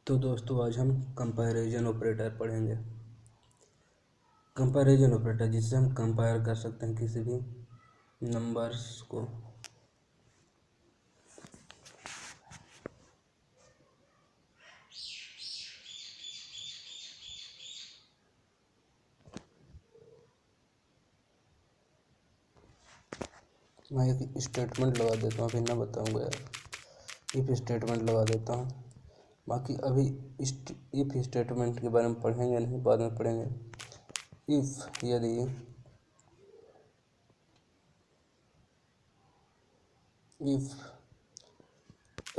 तो दोस्तों आज हम कंपैरिजन ऑपरेटर पढ़ेंगे। कंपैरिजन ऑपरेटर जिससे हम कंपेयर कर सकते हैं किसी भी नंबर्स को। मैं एक स्टेटमेंट लगा देता हूँ, फिर ना बताऊँगा यार। इफ स्टेटमेंट लगा देता हूँ, बाकी अभी इफ स्टेटमेंट के बारे में पढ़ेंगे नहीं, बाद में पढ़ेंगे। इफ यदि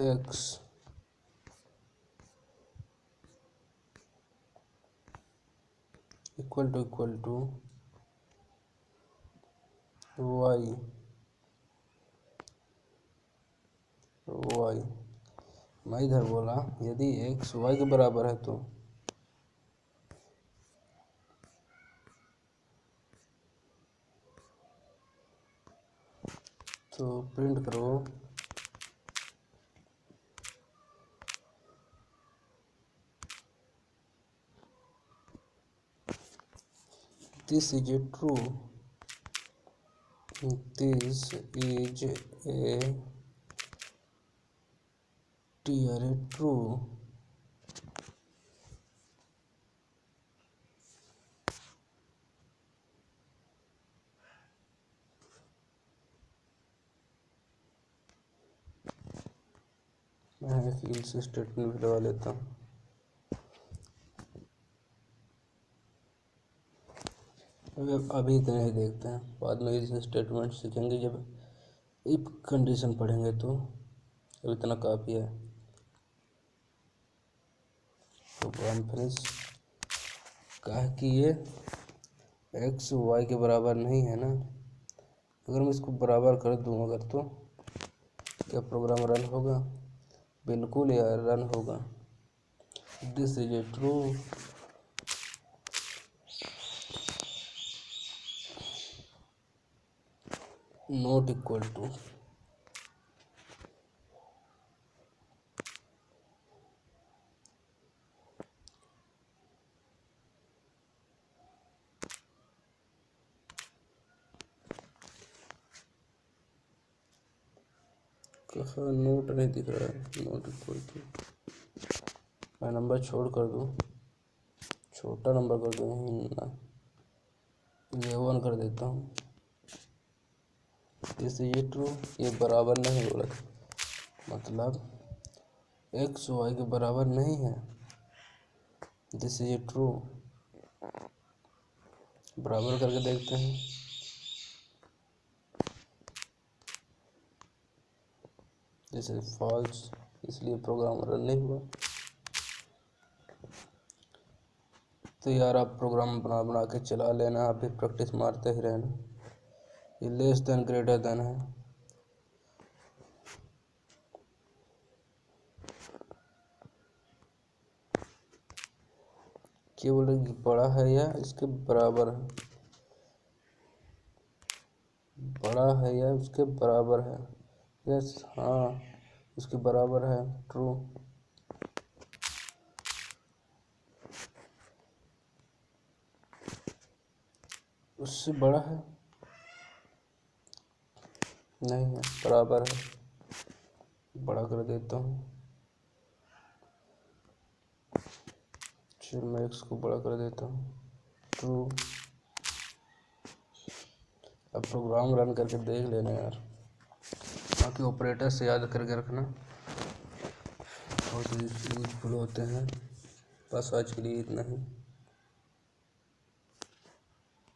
एक्स इक्वल टू वाई मैं इधर बोला यदि एक्स वाई के बराबर है तो प्रिंट करो this is a true, this is a true. मैं एक इल्स स्टेटमेंट भी लगा लेता हूँ। अभी इतना ही देखते हैं, बाद में इस स्टेटमेंट सीखेंगे जब इफ कंडीशन पढ़ेंगे तो अब इतना काफ़ी है। Program finish. कहा कि ये एक्स वाई के बराबर नहीं है ना, अगर मैं इसको बराबर कर दूँ अगर तो क्या प्रोग्राम रन होगा? बिल्कुल यार रन होगा। This is a true, not equal to कहाँ नोट नहीं दिख रहा है, नॉट इक्वल टू। मैं नंबर छोड़ कर दूँ, छोटा नंबर कर दूँ ना, 11 कर देता हूँ। दिस इज ए ट्रू, ये बराबर नहीं बोला, मतलब एक्स वाई के बराबर नहीं है। दिस इज ए ट्रू, बराबर करके देखते हैं। दिस इज फॉल्स, इसलिए प्रोग्राम रन नहीं हुआ। तो यार आप प्रोग्राम बना के चला लेना, आप भी प्रैक्टिस मारते ही रहना। ये लेस देन ग्रेटर देन है, क्या बोलेगी? बड़ा है या इसके बराबर है? बड़ा है या उसके बराबर है? यस, हाँ उसके बराबर है, ट्रू। उससे बड़ा है? नहीं है, बराबर है। बड़ा कर देता हूँ, चल मैं एक्स को बड़ा कर देता हूँ, ट्रू। अब प्रोग्राम रन करके देख लेना यार, बाकी ऑपरेटर से याद करके रखना, बहुत यूजफुल होते हैं। बस आज के लिए इतना ही।